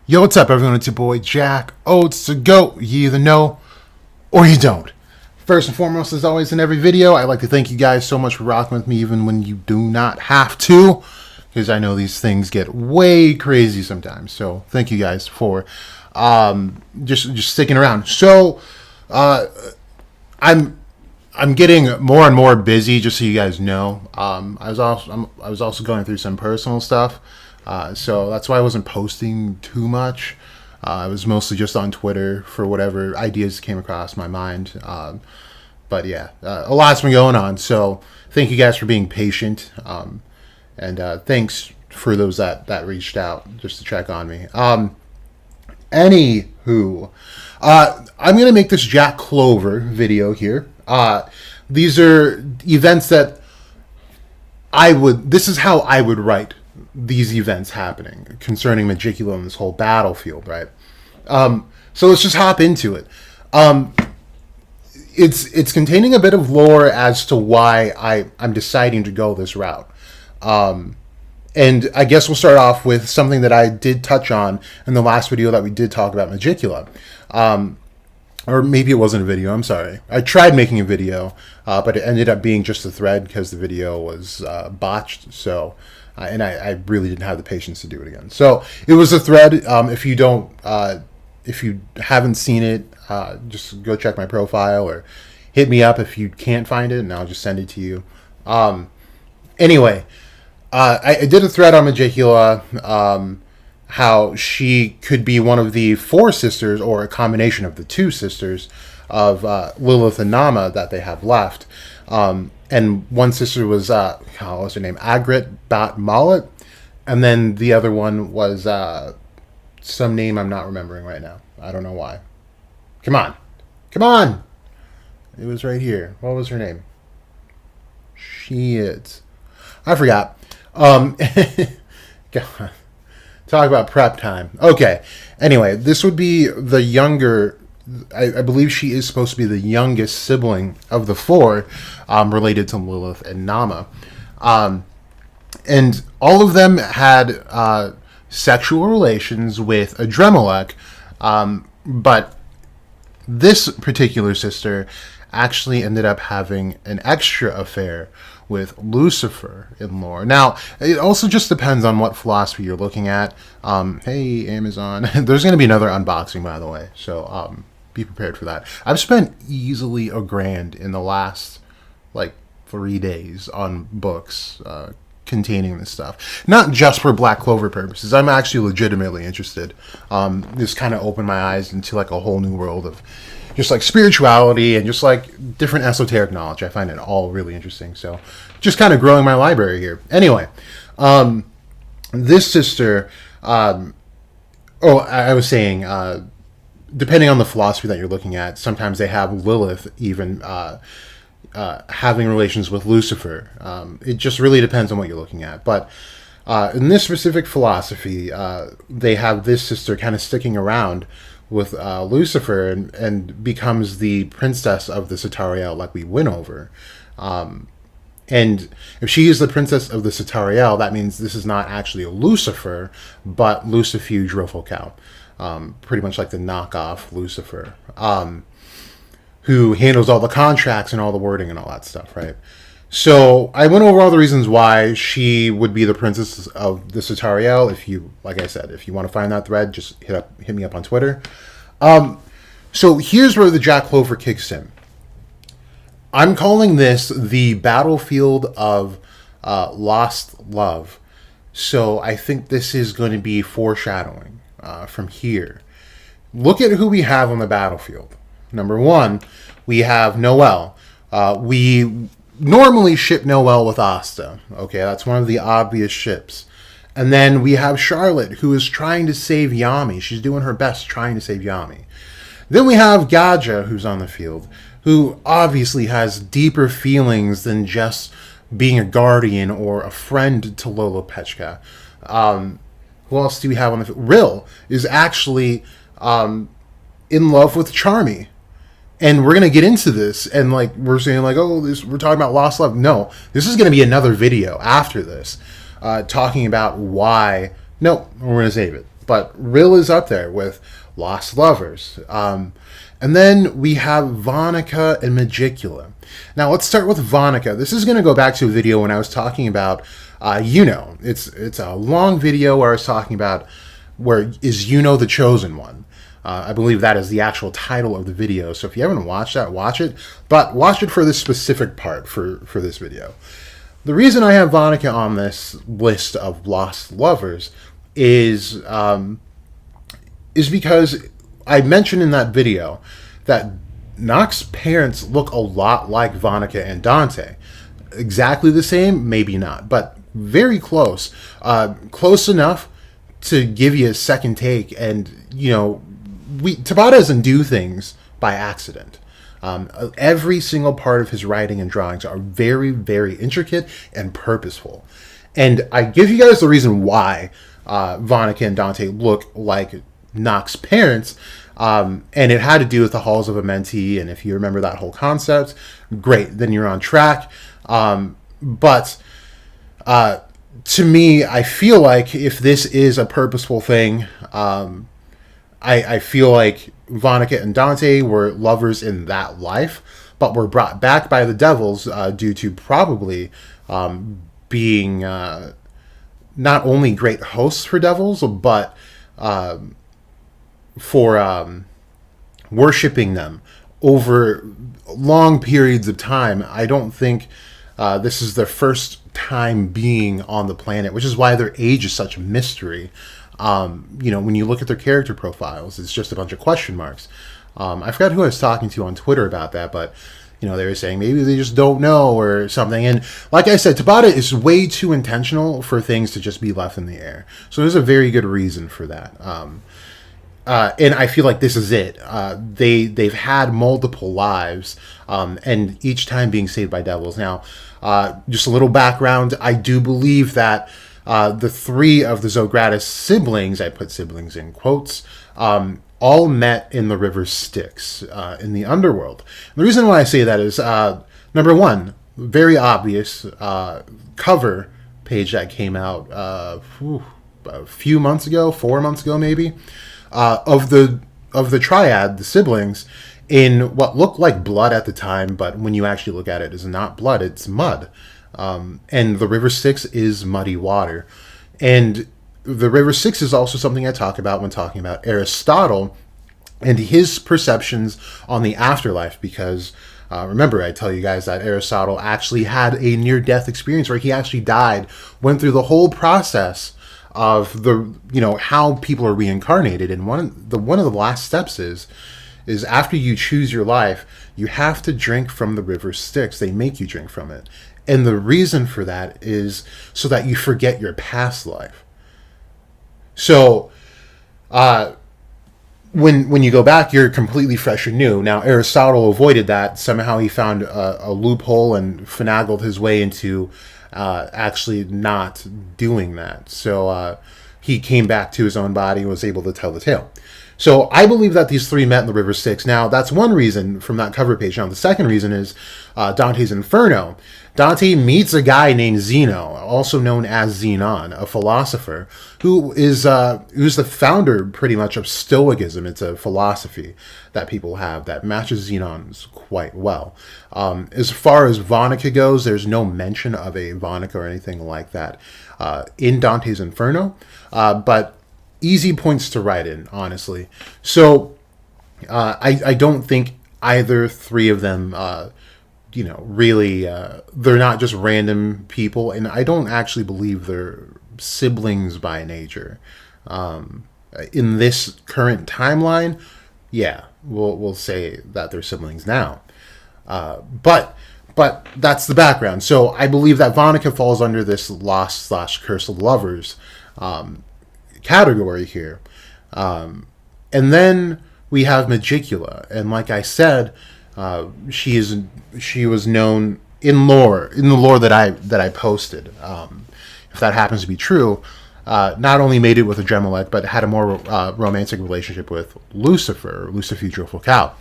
Yo, what's up, everyone? It's your boy Jack OATz to go. You either know or you don't. First and foremost, as always in every video, I'd like to thank you guys so much for rocking with me even when you do not have to, because I know these things get way crazy sometimes. So thank you guys for just sticking around. So I'm getting more and more busy, just so you guys know. I was also going through some personal stuff. So that's why I wasn't posting too much. I was mostly just on Twitter for whatever ideas came across my mind. But yeah, a lot's been going on. So thank you guys for being patient. And thanks for those that reached out just to check on me. Anywho, I'm going to make this Jack Clover video here. These are events that this is how I would write these events happening concerning Magicula and this whole battlefield, right? So let's just hop into it. It's containing a bit of lore as to why I'm deciding to go this route. And I guess we'll start off with something that I did touch on in the last video that we did talk about Magicula. Or maybe it wasn't a video, I'm sorry. I tried making a video, but it ended up being just a thread because the video was botched, so... and I really didn't have the patience to do it again. So it was a thread. If you haven't seen it, just go check my profile or hit me up if you can't find it, and I'll just send it to you. Anyway, I did a thread on Magicula, how she could be one of the four sisters, or a combination of the two sisters of Lilith and Nama that they have left. And one sister was, what was her name? Agrit Bat Mallet. And then the other one was some name I'm not remembering right now. I don't know why. Come on. Come on! It was right here. What was her name? Shit. I forgot. God. Talk about prep time. Okay. Anyway, this would be the younger... I believe she is supposed to be the youngest sibling of the four, related to Lilith and Nama. And all of them had sexual relations with Adremelech, but this particular sister actually ended up having an extra affair with Lucifer in lore. Now, it also just depends on what philosophy you're looking at. Hey, Amazon. There's going to be another unboxing, by the way, so... be prepared for that. I've spent easily $1,000 in the last, 3 days on books containing this stuff. Not just for Black Clover purposes. I'm actually legitimately interested. This kind of opened my eyes into, a whole new world of just, spirituality and just, different esoteric knowledge. I find it all really interesting. So, just kind of growing my library here. Anyway, this sister... I was saying... depending on the philosophy that you're looking at, sometimes they have Lilith even having relations with Lucifer. It just really depends on what you're looking at. But in this specific philosophy, they have this sister kind of sticking around with Lucifer and becomes the princess of the Cetariel, like we went over. And if she is the princess of the Cetariel, that means this is not actually a Lucifer, but Lucifuge Rofocal. Pretty much like the knockoff Lucifer, who handles all the contracts and all the wording and all that stuff, right? So I went over all the reasons why she would be the princess of the Cetariel. If you, like I said, if you want to find that thread, just hit me up on Twitter. So here's where the Jack Clover kicks in. I'm calling this the battlefield of lost love. So I think this is going to be foreshadowing. From here. Look at who we have on the battlefield. Number one, we have Noel. We normally ship Noel with Asta. Okay, that's one of the obvious ships. And then we have Charlotte, who is trying to save Yami. She's doing her best trying to save Yami. Then we have Gaja, who's on the field, who obviously has deeper feelings than just being a guardian or a friend to Lola Pechka. Who else do we have on the field? Rill is actually in love with Charmy. And we're going to get into this. And we're saying we're talking about lost love. No, this is going to be another video after this. Talking about why. No, we're going to save it. but Rill is up there with Lost Lovers. And then we have Vonica and Magicula. Now let's start with Vonica. This is going to go back to a video when I was talking about It's a long video where I was talking about where is the chosen one. I believe that is the actual title of the video. So if you haven't watched that, watch it. But watch it for this specific part for this video. The reason I have Vonica on this list of lost lovers is because I mentioned in that video that Nox's parents look a lot like Vonica and Dante. Exactly the same, maybe not, but very close. Close enough to give you a second take. And, Tabata doesn't do things by accident. Every single part of his writing and drawings are very, very intricate and purposeful. And I give you guys the reason why Vonica and Dante look like Nox's parents, and it had to do with the Halls of Amenti. And if you remember that whole concept, great, then you're on track. But to me, I feel like if this is a purposeful thing, I feel like Vonica and Dante were lovers in that life, but were brought back by the devils due to probably being not only great hosts for devils, but for worshiping them over long periods of time. I don't think this is their first time being on the planet, which is why their age is such a mystery. When you look at their character profiles, it's just a bunch of question marks. I forgot who I was talking to on Twitter about that, but they were saying maybe they just don't know or something. And like I said, Tabata is way too intentional for things to just be left in the air. So there's a very good reason for that. And I feel like this is it. They've had multiple lives, and each time being saved by devils. Now, just a little background. I do believe that the three of the Zogratis siblings, I put siblings in quotes, all met in the river Styx in the underworld. And the reason why I say that is, number one, very obvious cover page that came out a few months ago, 4 months ago maybe, of the triad, the siblings, in what looked like blood at the time, but when you actually look at it, it's not blood, it's mud. And the River Styx is muddy water. And the River Styx is also something I talk about when talking about Aristotle and his perceptions on the afterlife, because remember, I tell you guys that Aristotle actually had a near-death experience where he actually died, went through the whole process of how people are reincarnated. And one of the last steps is after you choose your life, you have to drink from the River Styx. They make you drink from it. And the reason for that is so that you forget your past life. So, when you go back, you're completely fresh and new. Now, Aristotle avoided that. Somehow he found a loophole and finagled his way into actually not doing that. So he came back to his own body and was able to tell the tale. So I believe that these three met in the River Styx. Now, that's one reason from that cover page. Now, the second reason is Dante's Inferno. Dante meets a guy named Zeno, also known as Zenon, a philosopher, who's the founder, pretty much, of Stoicism. It's a philosophy that people have that matches Zenon's quite well. As far as Vonica goes, there's no mention of a Vonica or anything like that in Dante's Inferno, but easy points to write in, honestly. So I don't think either three of them really, they're not just random people, and I don't actually believe they're siblings by nature. In this current timeline, yeah, we'll say that they're siblings now. But that's the background. So I believe that Vonica falls under this lost/cursed lovers category here. And then we have Magicula, and like I said, she was known in the lore that I posted. If that happens to be true, not only mated with a Dremelech, but had a more romantic relationship with Lucifer, Lucifugio Focal.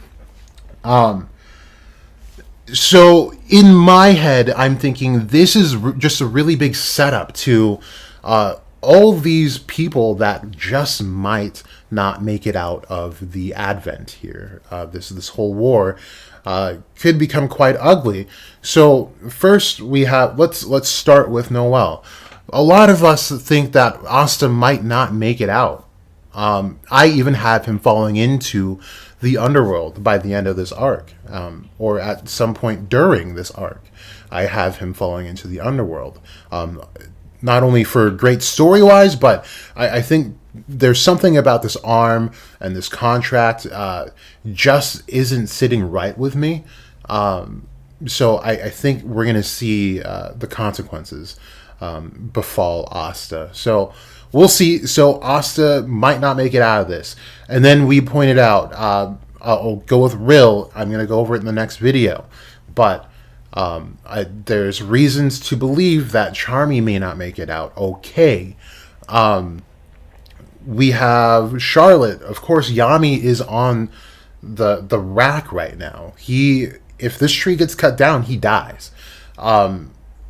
So in my head, I'm thinking this is just a really big setup to all these people that just might not make it out of the advent here. This whole war could become quite ugly. So first we have let's start with Noelle. A lot of us think that Asta might not make it out. I even have him falling into the underworld by the end of this arc, or at some point during this arc. I have him falling into the underworld. Not only for great story-wise, but I think there's something about this arm and this contract just isn't sitting right with me. So I think we're going to see the consequences befall Asta. So we'll see. So Asta might not make it out of this. And then we pointed out, I'll go with Rill. I'm going to go over it in the next video. But there's reasons to believe that Charmy may not make it out. Okay. We have Charlotte. Of course, Yami is on the rack right now. If this tree gets cut down, he dies.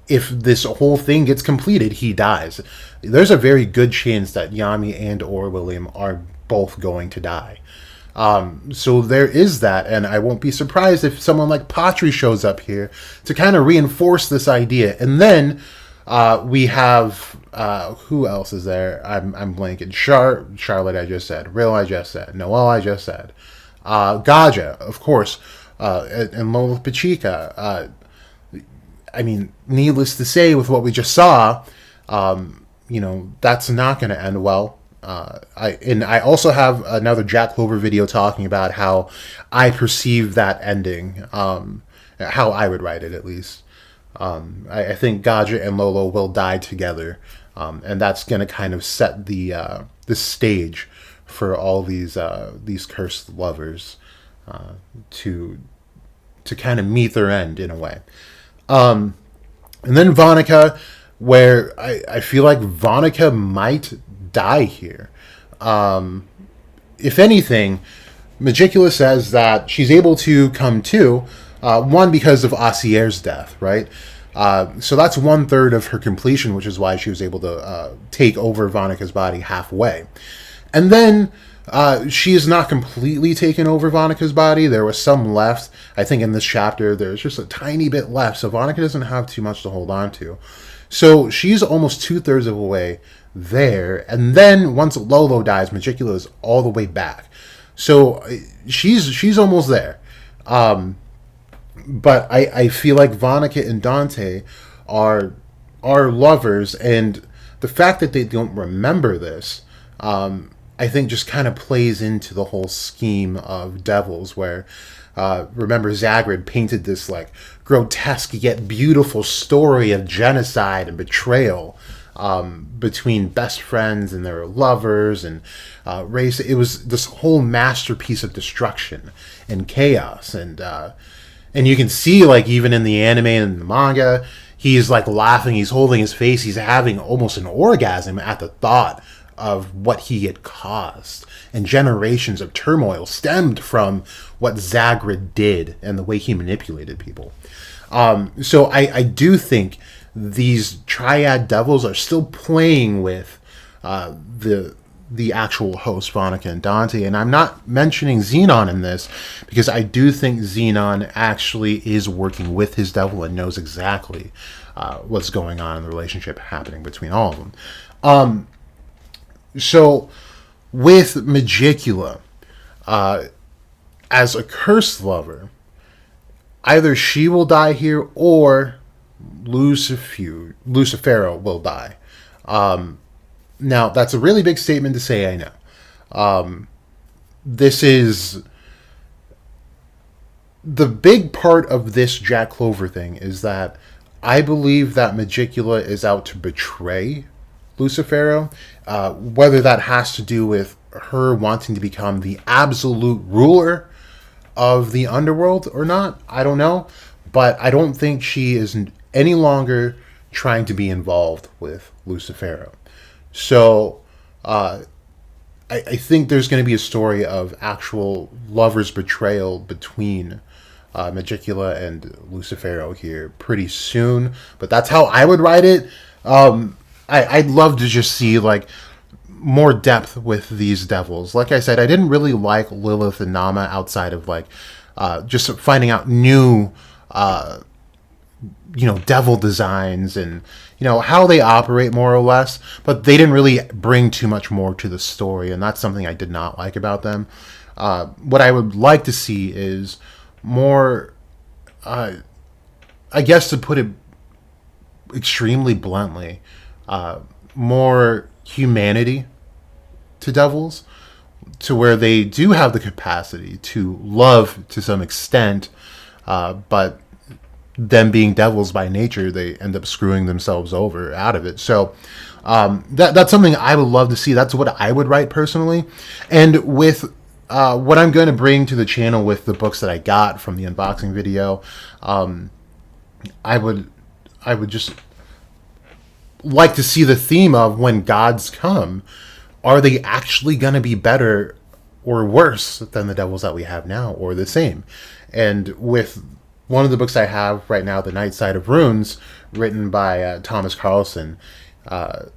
If this whole thing gets completed, he dies. There's a very good chance that Yami and or William are both going to die. So there is that, and I won't be surprised if someone like Patri shows up here to kind of reinforce this idea. And then we have who else is there? I'm blanking. Charlotte, I just said. Rill, I just said. Noelle, I just said. Gaja, of course, and Lola Pachika. I mean, needless to say, with what we just saw, that's not going to end well. I also have another Jack Clover video talking about how I perceive that ending, how I would write it at least. I think Gaja and Lolo will die together, and that's going to kind of set the stage for all these cursed lovers to kind of meet their end in a way. And then Vonica, where I feel like Vonica might die here. If anything, Magicula says that she's able to come to, one, because of Asier's death, right? So that's 1/3 of her completion, which is why she was able to take over Vonica's body halfway. And then she is not completely taken over Vonica's body. There was some left. I think in this chapter, there's just a tiny bit left. So Vonica doesn't have too much to hold on to. So she's almost 2/3 of the way there. And then once Lolo dies, Magicula is all the way back. So she's almost there. But I feel like Vonica and Dante are lovers. And the fact that they don't remember this, I think just kind of plays into the whole scheme of Devils, where remember Zagrid painted this like grotesque yet beautiful story of genocide and betrayal between best friends and their lovers and race. It was this whole masterpiece of destruction and chaos, and you can see, like, even in the anime and the manga, he's like laughing, he's holding his face, he's having almost an orgasm at the thought of what he had caused. And generations of turmoil stemmed from what Zagrid did and the way he manipulated people. So I do think these triad devils are still playing with the actual host, Vonica and Dante. And I'm not mentioning Xenon in this because I do think Xenon actually is working with his devil and knows exactly what's going on in the relationship happening between all of them. So with Magicula, as a cursed lover, either she will die here or Lucifero will die. Now, that's a really big statement to say, I know. This is... The big part of this Jack Clover thing is that I believe that Magicula is out to betray Lucifero. Whether that has to do with her wanting to become the absolute ruler of the underworld or not, I don't know. But I don't think she is any longer trying to be involved with Lucifero. So I think there's going to be a story of actual lovers' betrayal between Magicula and Lucifero here pretty soon. But that's how I would write it. I'd love to just see like more depth with these devils. Like I said, I didn't really like Lilith and Nama outside of like just finding out new devil designs and how they operate more or less, but they didn't really bring too much more to the story, and that's something I did not like about them. What I would like to see is more, I guess to put it extremely bluntly, more humanity to devils, to where they do have the capacity to love to some extent, but them being devils by nature, they end up screwing themselves over out of it. So that's something I would love to see. That's what I would write personally. And with what I'm going to bring to the channel with the books that I got from the unboxing video, I would just like to see the theme of when gods come, are they actually going to be better or worse than the devils that we have now, or the same? And with one of the books I have right now, The Night Side of Runes, written by Thomas Carlson, one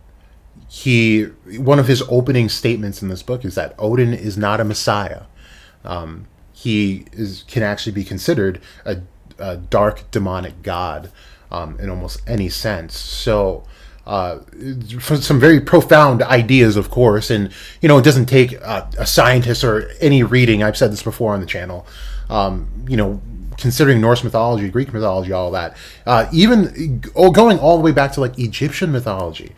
of his opening statements in this book is that Odin is not a messiah. He can actually be considered a dark demonic god in almost any sense. So for some very profound ideas, of course, and it doesn't take a scientist or any reading. I've said this before on the channel. Considering Norse mythology, Greek mythology, all that, even going all the way back to like Egyptian mythology,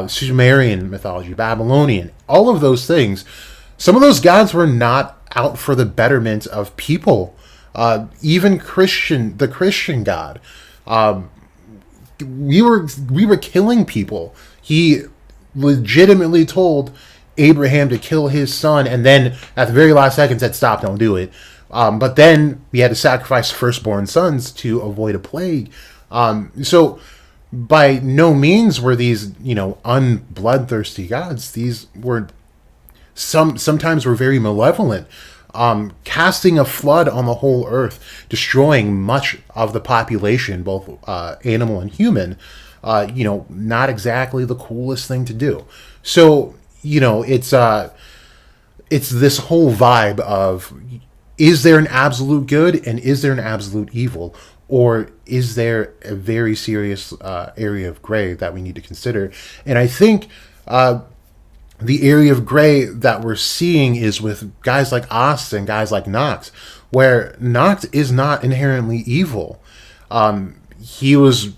Sumerian mythology, Babylonian, all of those things. Some of those gods were not out for the betterment of people. Even the Christian God. We were killing people. He legitimately told Abraham to kill his son, and then at the very last second said, "Stop! Don't do it." But then we had to sacrifice firstborn sons to avoid a plague. So by no means were these unbloodthirsty gods. These were sometimes were very malevolent. Casting a flood on the whole earth, destroying much of the population, both animal and human, not exactly the coolest thing to do. So, it's this whole vibe of, is there an absolute good and is there an absolute evil? Or is there a very serious area of gray that we need to consider? And I think the area of gray that we're seeing is with guys like OATz and guys like Nox, where Nox is not inherently evil. He was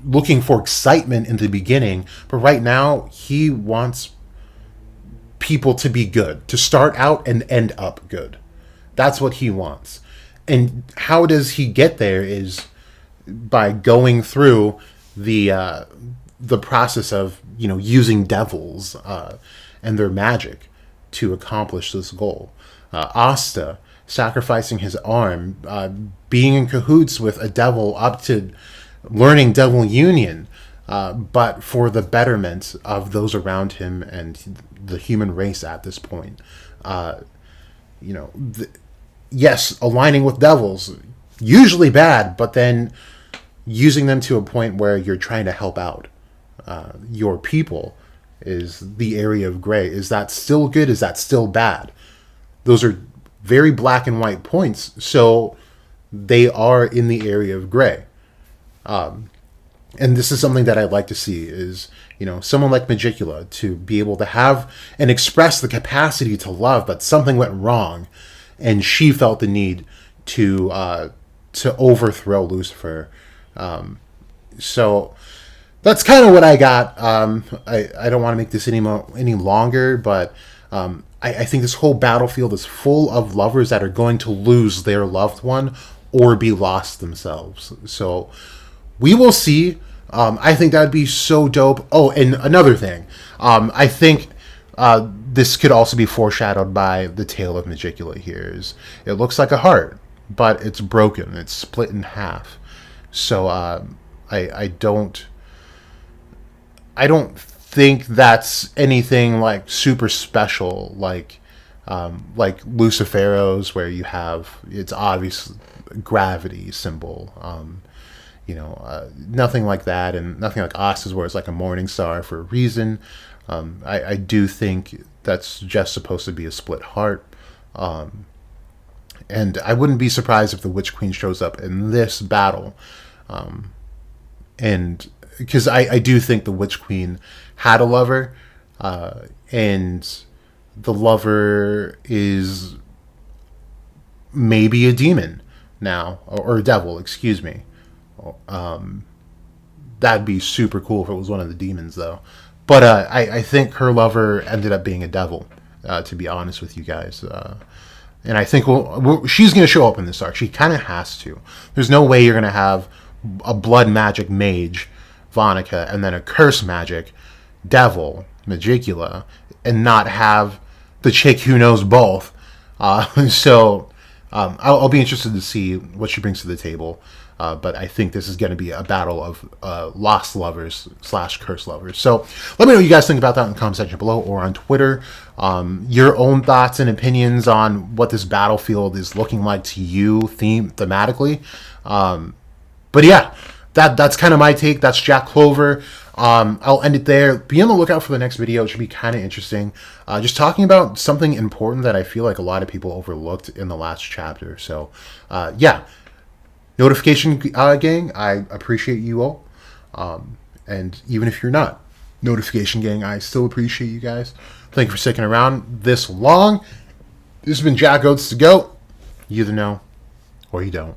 looking for excitement in the beginning, but right now he wants people to be good, to start out and end up good. That's what he wants. And how does he get there is by going through the process of using devils and their magic to accomplish this goal. Asta sacrificing his arm, being in cahoots with a devil up to learning devil union, but for the betterment of those around him and the human race at this point. Yes, aligning with devils, usually bad, but then using them to a point where you're trying to help out your people is the area of gray. Is that still good? Is that still bad? Those are very black and white points, so they are in the area of gray. And this is something that I'd like to see is, someone like Magicula to be able to have and express the capacity to love, but something went wrong, and she felt the need to overthrow Lucifer. So that's kind of what I got. I don't want to make this any longer, but I think this whole battlefield is full of lovers that are going to lose their loved one or be lost themselves. So we will see. I think that would be so dope. Oh, and another thing. I think this could also be foreshadowed by the tale of Magicula here. It looks like a heart, but it's broken. It's split in half. So I don't think that's anything like super special, like Lucifero's, where you have it's obvious gravity symbol. Nothing like that, and nothing like OATz, where it's like a morning star for a reason. I do think that's just supposed to be a split heart. And I wouldn't be surprised if the Witch Queen shows up in this battle. And because I do think the Witch Queen had a lover, and the lover is maybe a demon now, or a devil, excuse me. That'd be super cool if it was one of the demons, though. But I think her lover ended up being a devil, to be honest with you guys. And I think she's going to show up in this arc. She kind of has to. There's no way you're going to have a blood magic mage, Vonica, and then a curse magic devil, Magicula, and not have the chick who knows both. So I'll be interested to see what she brings to the table. But I think this is going to be a battle of lost lovers / curse lovers. So let me know what you guys think about that in the comment section below or on Twitter. Your own thoughts and opinions on what this battlefield is looking like to you thematically. But yeah, that's kind of my take. That's Jack Clover. I'll end it there. Be on the lookout for the next video. It should be kind of interesting. Just talking about something important that I feel like a lot of people overlooked in the last chapter. So yeah. Notification gang, I appreciate you all. And even if you're not Notification gang, I still appreciate you guys. Thank you for sticking around this long. This has been Jack OATz to go. You either know or you don't.